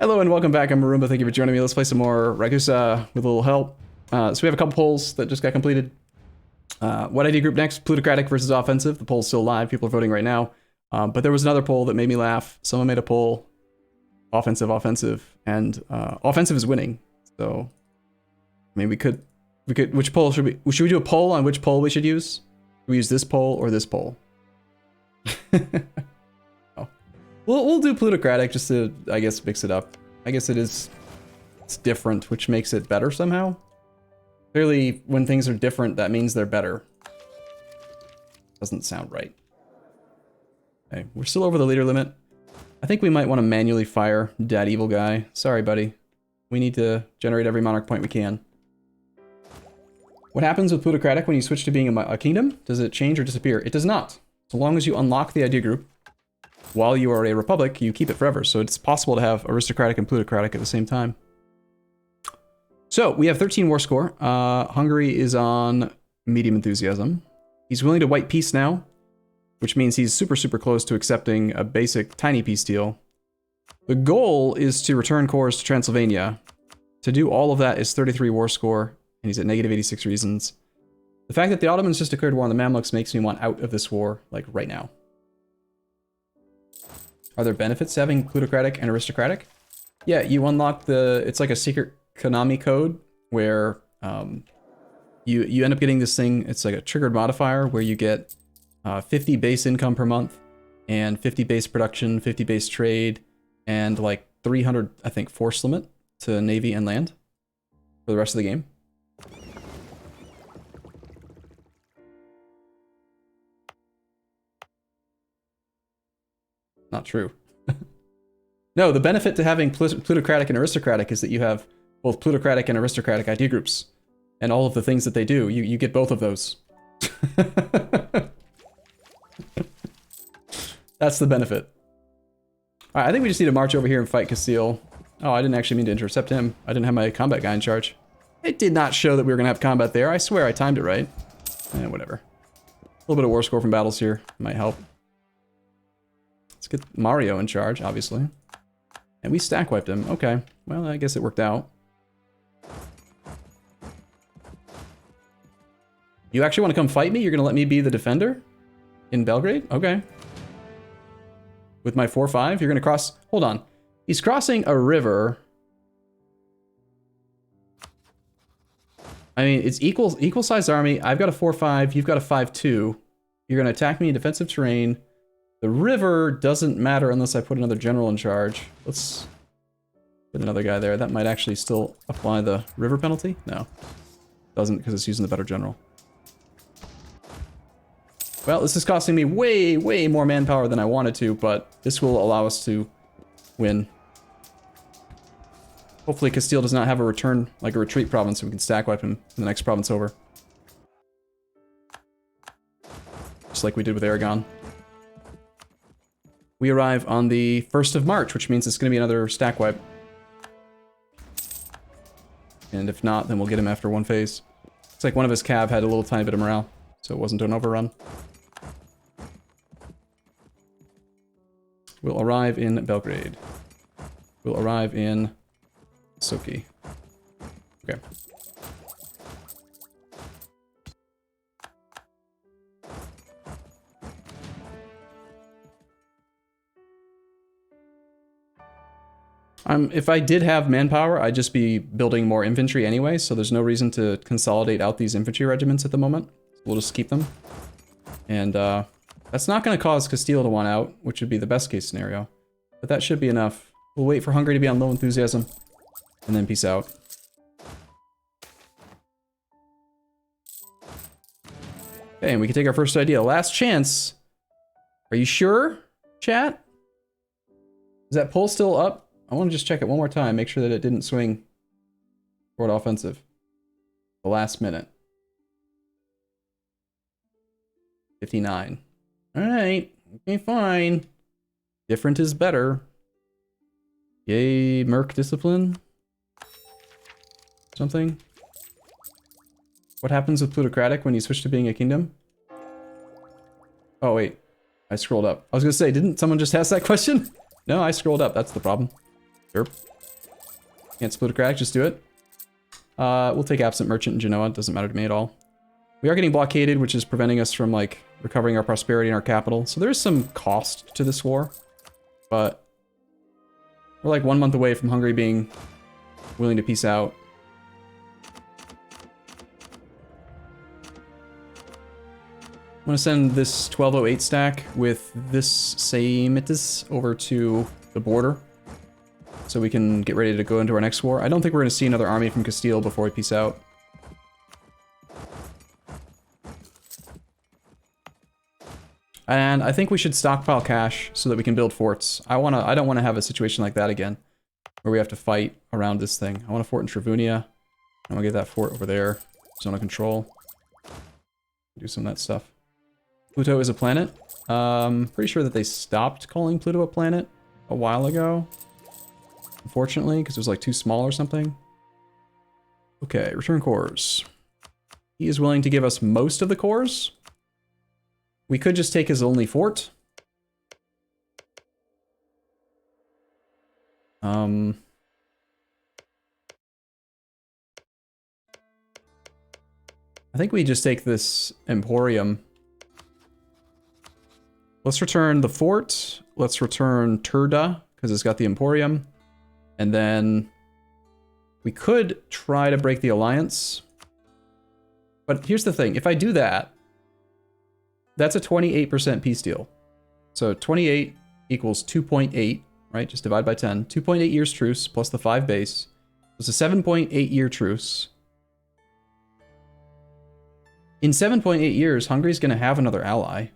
Hello and welcome back. I'm Arumba. Thank you for joining me. Let's play some more Ragusa with a little help. So we have a couple polls that just got completed. What ID group next? Plutocratic versus offensive. The poll's still live. People are voting right now. But there was another poll that made me laugh. Someone made a poll. Offensive, and offensive is winning. So, I mean, we could. Which poll should we do a poll on which poll we should use? Should we use this poll or this poll? Oh. We'll do plutocratic just to, I guess, mix it up. I guess it's different, which makes it better somehow. Clearly, when things are different, that means they're better. Doesn't sound right. Okay, we're still over the leader limit. I think we might want to manually fire Dad Evil Guy. Sorry, buddy. We need to generate every monarch point we can. What happens with plutocratic when you switch to being a kingdom? Does it change or disappear? It does not. So long as you unlock the idea group, while you are a republic, you keep it forever. So it's possible to have aristocratic and plutocratic at the same time. So we have 13 war score. Hungary is on medium enthusiasm. He's willing to white peace now, which means he's super, super close to accepting a basic tiny peace deal. The goal is to return cores to Transylvania. To do all of that is 33 war score, and he's at negative 86 reasons. The fact that the Ottomans just declared war on the Mamluks makes me want out of this war, like right now. Are there benefits to having plutocratic and aristocratic? Yeah, you unlock it's like a secret Konami code where you end up getting this thing. It's like a triggered modifier where you get 50 base income per month and 50 base production, 50 base trade, and like 300, I think, force limit to Navy and land for the rest of the game. Not true. No, the benefit to having plutocratic and aristocratic is that you have both plutocratic and aristocratic idea groups and all of the things that they do. You get both of those. That's the benefit. All right, I think we just need to march over here and fight Castile. Oh, I didn't actually mean to intercept him. I didn't have my combat guy in charge. It did not show that we were going to have combat there. I swear I timed it right. Whatever. A little bit of war score from battles here might help. Let's get Mario in charge, obviously. And we stack wiped him. Okay. Well, I guess it worked out. You actually want to come fight me? You're going to let me be the defender? In Belgrade? Okay. With my 4-5, you're going to cross... Hold on. He's crossing a river. I mean, it's equal size army. I've got a 4-5. You've got a 5-2. You're going to attack me in defensive terrain. The river doesn't matter unless I put another general in charge. Let's put another guy there. That might actually still apply the river penalty. No. Doesn't, because it's using the better general. Well, this is costing me way, way more manpower than I wanted to, but this will allow us to win. Hopefully Castile does not have a return, like a retreat province, so we can stack wipe him in the next province over. Just like we did with Aragon. We arrive on the 1st of March, which means it's going to be another stack wipe. And if not, then we'll get him after one phase. It's like one of his cav had a little tiny bit of morale, so it wasn't an overrun. We'll arrive in Belgrade. We'll arrive in Soki. Okay. If I did have manpower, I'd just be building more infantry anyway, so there's no reason to consolidate out these infantry regiments at the moment. We'll just keep them. And that's not going to cause Castile to want out, which would be the best case scenario. But that should be enough. We'll wait for Hungary to be on low enthusiasm, and then peace out. Okay, and we can take our first idea. Last chance. Are you sure, chat? Is that poll still up? I want to just check it one more time, make sure that it didn't swing toward offensive. The last minute. 59. Alright, okay, fine. Different is better. Yay, Merc discipline? Something? What happens with plutocratic when you switch to being a kingdom? Oh, wait. I scrolled up. I was gonna say, didn't someone just ask that question? No, I scrolled up. That's the problem. Sure. Can't plutocratic, just do it. We'll take absent merchant in Genoa, it doesn't matter to me at all. We are getting blockaded, which is preventing us from, like, recovering our prosperity and our capital. So there is some cost to this war, but we're like 1 month away from Hungary being willing to peace out. I'm gonna send this 1208 stack with this Semitis over to the border so we can get ready to go into our next war. I don't think we're gonna see another army from Castile before we peace out. And I think we should stockpile cash so that we can build forts. I don't want to have a situation like that again, where we have to fight around this thing. I want a fort in Travunia. I'm gonna get that fort over there. Zone of control. Do some of that stuff. Pluto is a planet. Pretty sure that they stopped calling Pluto a planet a while ago. Unfortunately, because it was like too small or something. Okay, return cores. He is willing to give us most of the cores. We could just take his only fort. I think we just take this Emporium. Let's return the fort. Let's return Turda, because it's got the Emporium. And then we could try to break the alliance. But here's the thing. If I do that, that's a 28% peace deal. So 28 equals 2.8, right? Just divide by 10. 2.8 years truce plus the 5 base. It's a 7.8 year truce. In 7.8 years, Hungary's going to have another ally.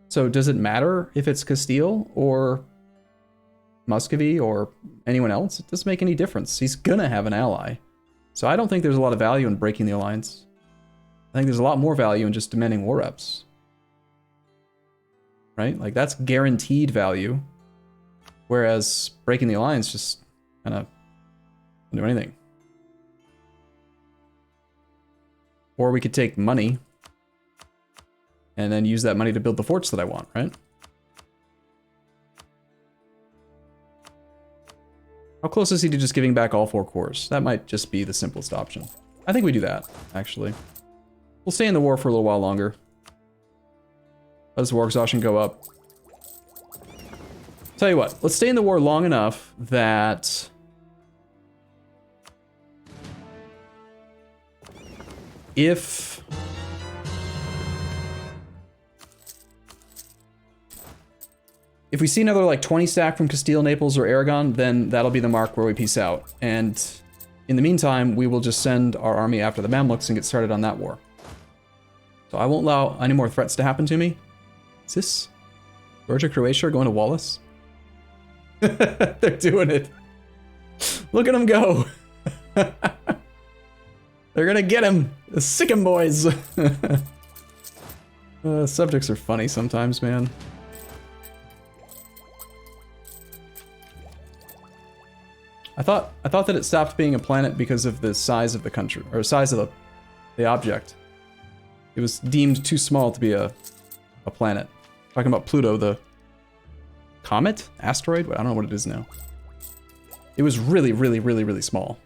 So does it matter if it's Castile or Muscovy or anyone else? It doesn't make any difference. He's going to have an ally. So I don't think there's a lot of value in breaking the alliance. I think there's a lot more value in just demanding war reps. Right? Like, that's guaranteed value. Whereas breaking the alliance just kind of doesn't do anything. Or we could take money and then use that money to build the forts that I want, right? How close is he to just giving back all 4 cores? That might just be the simplest option. I think we do that, actually. We'll stay in the war for a little while longer. Let his war exhaustion go up. Tell you what, let's stay in the war long enough that if we see another like 20 stack from Castile, Naples, or Aragon, then that'll be the mark where we peace out. And in the meantime, we will just send our army after the Mamluks and get started on that war. So I won't allow any more threats to happen to me. Is this Georgia, Croatia going to Wallace? They're doing it. Look at them go. They're gonna get him. Sick him, boys. Subjects are funny sometimes, man. I thought that it stopped being a planet because of the size of the country, or size of the object. It was deemed too small to be a planet. Talking about Pluto, the comet? Asteroid? I don't know what it is now. It was really, really, really, really small.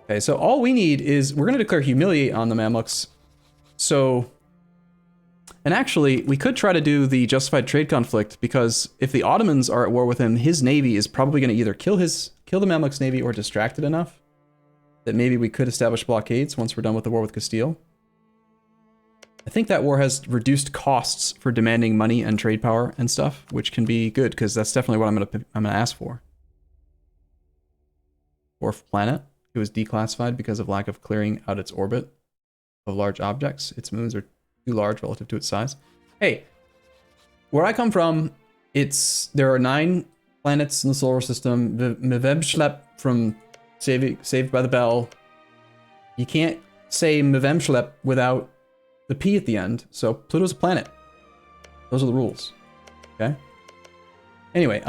Okay, so all we need is, we're going to declare humiliate on the Mamluks. So, and actually, we could try to do the justified trade conflict, because if the Ottomans are at war with him, his navy is probably going to either kill the Mamluks' navy or distract it enough that maybe we could establish blockades once we're done with the war with Castile. I think that war has reduced costs for demanding money and trade power and stuff, which can be good, because that's definitely what I'm gonna ask for. 4th planet. It was declassified because of lack of clearing out its orbit of large objects. Its moons are too large relative to its size. Hey, where I come from, there are 9 planets in the solar system. The Mevemschlep from Saved by the Bell. You can't say Mevemschlep without the P at the end, so Pluto's a planet. Those are the rules. Okay? Anyway,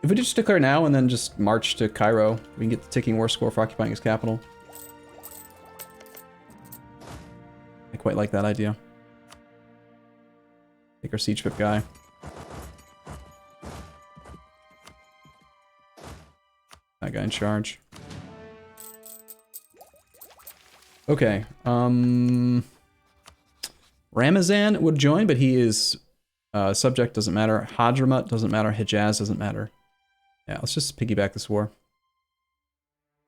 if we just declare now and then just march to Cairo, we can get the ticking war score for occupying his capital. I quite like that idea. Take our siege pip guy. That guy in charge. Okay. Ramazan would join, but he is subject, doesn't matter. Hadramat doesn't matter. Hijaz doesn't matter. Yeah, let's just piggyback this war.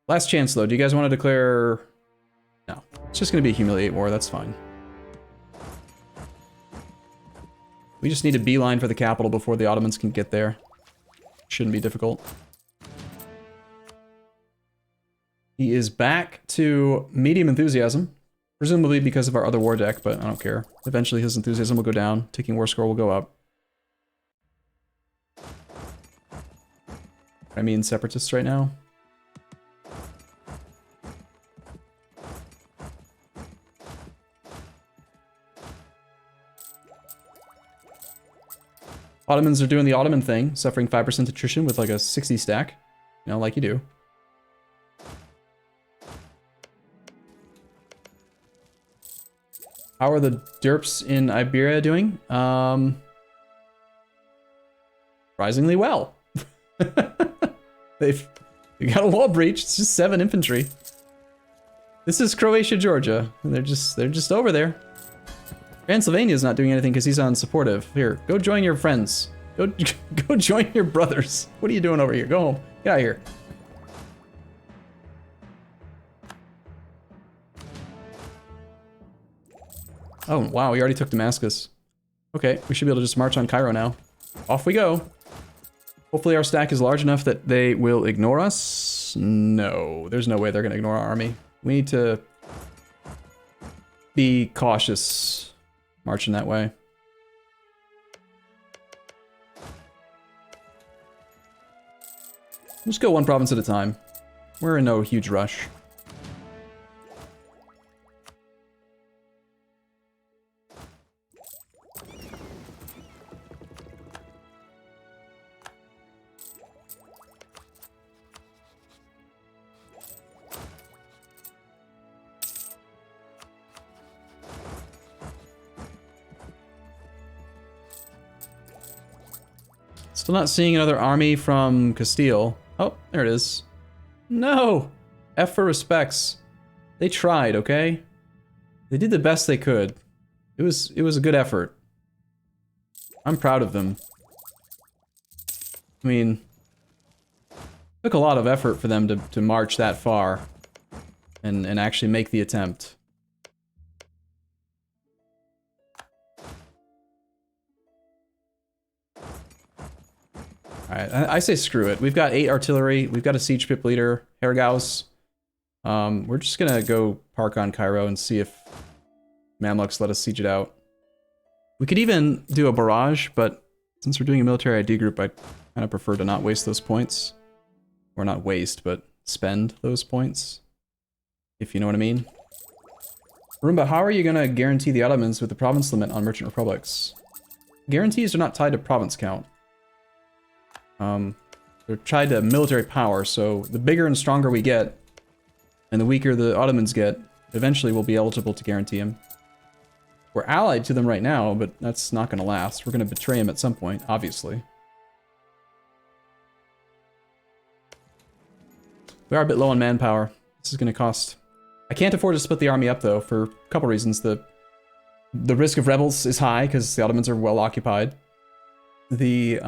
Last chance, though. Do you guys want to declare... No. It's just going to be a humiliate war. That's fine. We just need a beeline for the capital before the Ottomans can get there. Shouldn't be difficult. He is back to medium enthusiasm. Presumably because of our other war deck, but I don't care. Eventually his enthusiasm will go down. Ticking war score will go up. I mean separatists right now. Ottomans are doing the Ottoman thing, suffering 5% attrition with like a 60 stack. You know, like you do. How are the derps in Iberia doing? Surprisingly well. They've got a wall breach. It's just 7 infantry. This is Croatia, Georgia. And they're just over there. Transylvania's not doing anything because he's unsupportive. Here, go join your friends. Go join your brothers. What are you doing over here? Go home. Get out of here. Oh, wow, we already took Damascus. Okay, we should be able to just march on Cairo now. Off we go. Hopefully our stack is large enough that they will ignore us. No, there's no way they're going to ignore our army. We need to be cautious marching that way. Let's go one province at a time. We're in no huge rush. Still not seeing another army from Castile. Oh, there it is. No! F for respects. They tried, okay? They did the best they could. It was a good effort. I'm proud of them. I mean, it took a lot of effort for them to march that far and actually make the attempt. Alright, I say screw it. We've got 8 artillery, we've got a siege pip leader, Hergaus. We're just gonna go park on Cairo and see if Mamluks let us siege it out. We could even do a barrage, but since we're doing a military ID group, I kind of prefer to not waste those points. Or not waste, but spend those points. If you know what I mean. Arumba, how are you gonna guarantee the Ottomans with the province limit on merchant republics? Guarantees are not tied to province count. They're tied to military power, so the bigger and stronger we get, and the weaker the Ottomans get, eventually we'll be eligible to guarantee them. We're allied to them right now, but that's not going to last. We're going to betray them at some point, obviously. We are a bit low on manpower. This is going to cost... I can't afford to split the army up, though, for a couple reasons. The risk of rebels is high, because the Ottomans are well occupied. The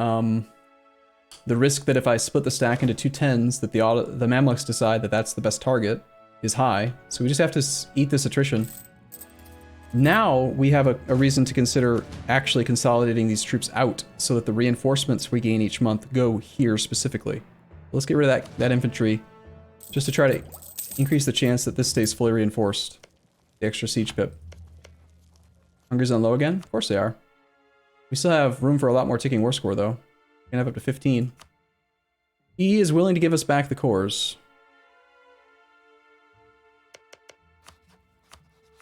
risk that if I split the stack into 2 10s, that the Mamluks decide that that's the best target is high. So we just have to eat this attrition. Now we have a reason to consider actually consolidating these troops out so that the reinforcements we gain each month go here specifically. Let's get rid of that infantry just to try to increase the chance that this stays fully reinforced. The extra siege pip. Hunger's on low again? Of course they are. We still have room for a lot more ticking war score though. We can have up to 15. He is willing to give us back the cores.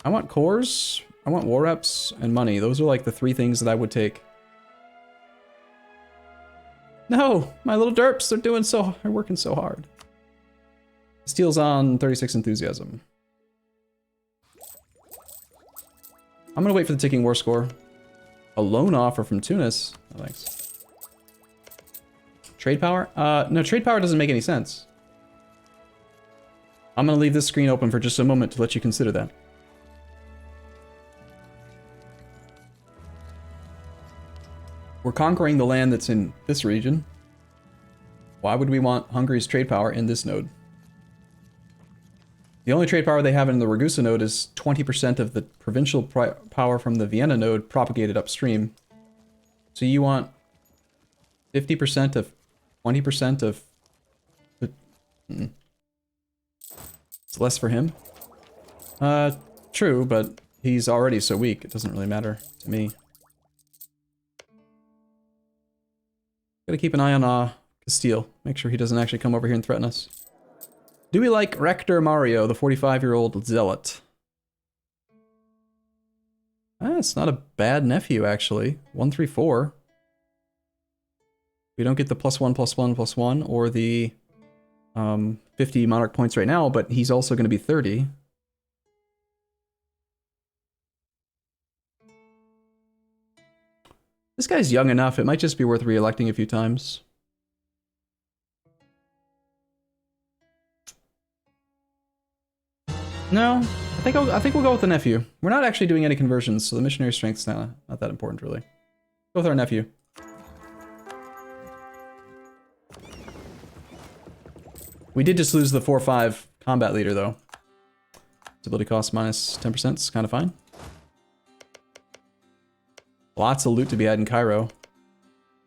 I want cores, I want war reps, and money. Those are like the 3 things that I would take. No! My little derps, they're working so hard. Steel's on 36 enthusiasm. I'm gonna wait for the ticking war score. A loan offer from Tunis. Oh, thanks. Trade power? No, trade power doesn't make any sense. I'm going to leave this screen open for just a moment to let you consider that. We're conquering the land that's in this region. Why would we want Hungary's trade power in this node? The only trade power they have in the Ragusa node is 20% of the provincial power from the Vienna node propagated upstream. So you want 50% of 20% of the... It's less for him. True, but he's already so weak, it doesn't really matter to me. Gotta keep an eye on Castile. Make sure he doesn't actually come over here and threaten us. Do we like Rector Mario, the 45-year-old zealot? It's not a bad nephew, actually. 134. We don't get the +1/+1/+1 or the 50 monarch points right now, but he's also going to be 30. This guy's young enough, it might just be worth re-electing a few times. No, I think we'll go with the nephew. We're not actually doing any conversions, so the missionary strength's not that important, really. Go with our nephew. We did just lose the 4/5 combat leader, though. Stability cost minus 10% is kind of fine. Lots of loot to be had in Cairo.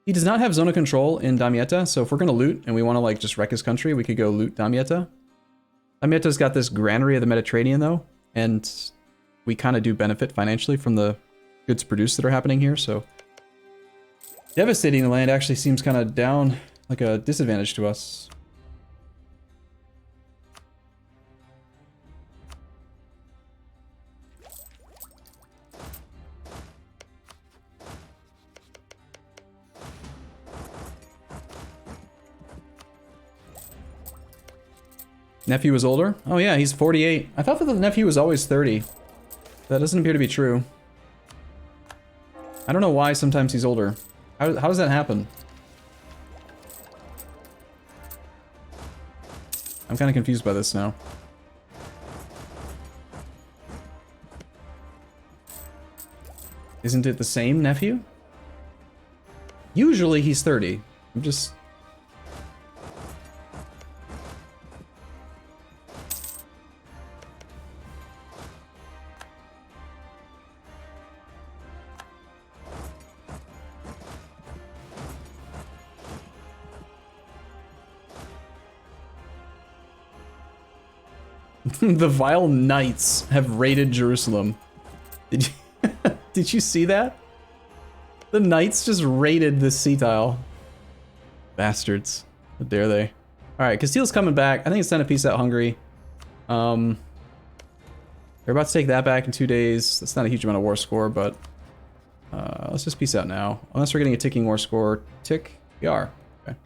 He does not have zone of control in Damietta, so if we're going to loot and we want to like just wreck his country, we could go loot Damietta. Damietta's got this granary of the Mediterranean, though, and we kind of do benefit financially from the goods produced that are happening here, so... Devastating the land actually seems kind of down, like a disadvantage to us. Nephew was older? Oh yeah, he's 48. I thought that the nephew was always 30. That doesn't appear to be true. I don't know why sometimes he's older. How does that happen? I'm kind of confused by this now. Isn't it the same nephew? Usually he's 30. I'm just... The vile knights have raided Jerusalem. Did you, did you see that? The knights just raided this sea tile. Bastards. How dare they? Alright, Castile's coming back. I think it's time to peace out Hungary. They're about to take that back in 2 days. That's not a huge amount of war score, but let's just peace out now. Unless we're getting a ticking war score. Tick? We are. Okay.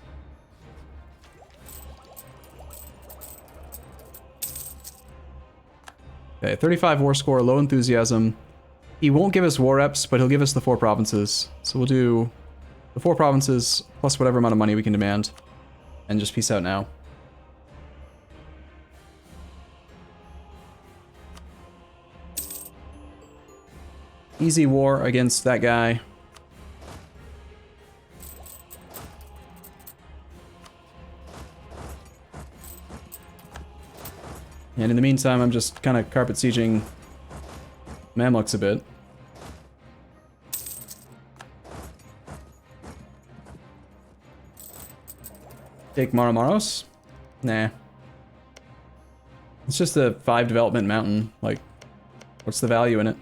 Okay, 35 war score, low enthusiasm. He won't give us war reps, but he'll give us the 4 provinces. So we'll do the 4 provinces plus whatever amount of money we can demand. And just peace out now. Easy war against that guy. And in the meantime, I'm just kind of carpet sieging Mamluks a bit. Take Maramaros? Nah. It's just a 5 development mountain. Like, what's the value in it?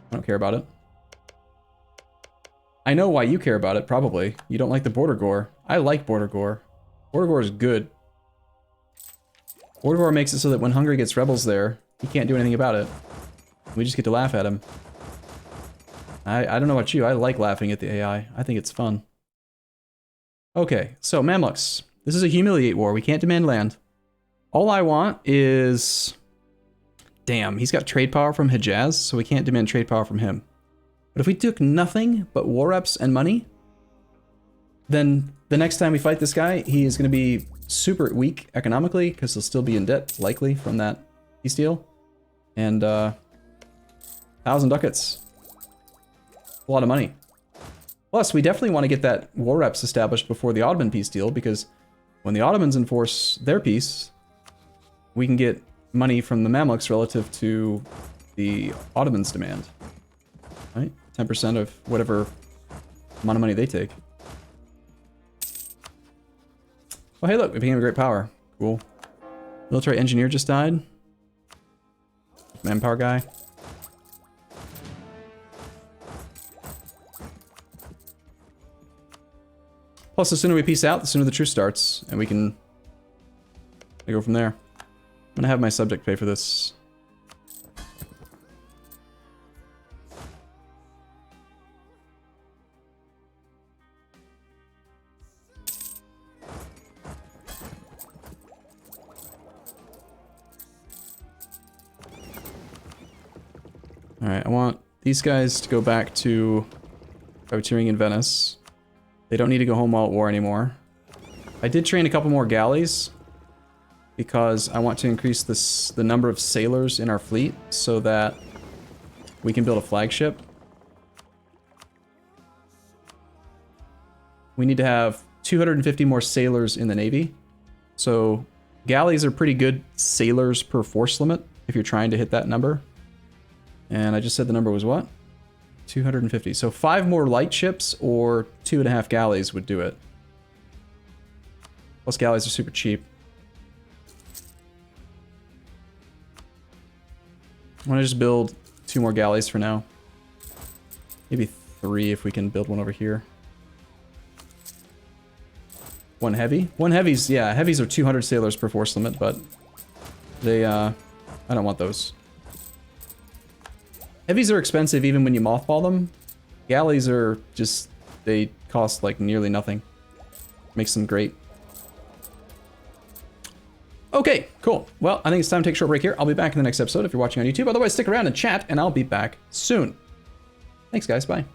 I don't care about it. I know why you care about it, probably. You don't like the border gore. I like border gore. Border gore is good. Border gore makes it so that when Hungary gets rebels there, he can't do anything about it. We just get to laugh at him. I don't know about you, I like laughing at the AI. I think it's fun. Okay, so Mamluks. This is a humiliate war. We can't demand land. All I want is... Damn, he's got trade power from Hejaz, so we can't demand trade power from him. But if we took nothing but war reps and money, then the next time we fight this guy, he is going to be super weak economically because they'll still be in debt, likely, from that peace deal. And 1,000 ducats. A lot of money. Plus, we definitely want to get that war reps established before the Ottoman peace deal, because when the Ottomans enforce their peace, we can get money from the Mamluks relative to the Ottomans' demand. Right? 10% of whatever amount of money they take. Oh, hey, look, we became a great power. Cool. Military engineer just died. Manpower guy. Plus, the sooner we peace out, the sooner the truce starts, and we can go from there. I'm gonna have my subject pay for this. Alright, I want these guys to go back to privateering in Venice. They don't need to go home while at war anymore. I did train a couple more galleys because I want to increase the number of sailors in our fleet so that we can build a flagship. We need to have 250 more sailors in the Navy. So galleys are pretty good sailors per force limit if you're trying to hit that number. And I just said the number was what? 250. So 5 more light ships or 2.5 galleys would do it. Plus galleys are super cheap. I want to just build 2 more galleys for now. Maybe 3 if we can build one over here. 1 heavy. 1 heavies, yeah, heavies are 200 sailors per force limit, but they, I don't want those. Heavies are expensive even when you mothball them. Galleys are just, they cost like nearly nothing. Makes them great. Okay, cool. Well, I think it's time to take a short break here. I'll be back in the next episode if you're watching on YouTube. Otherwise, stick around and chat, and I'll be back soon. Thanks, guys. Bye.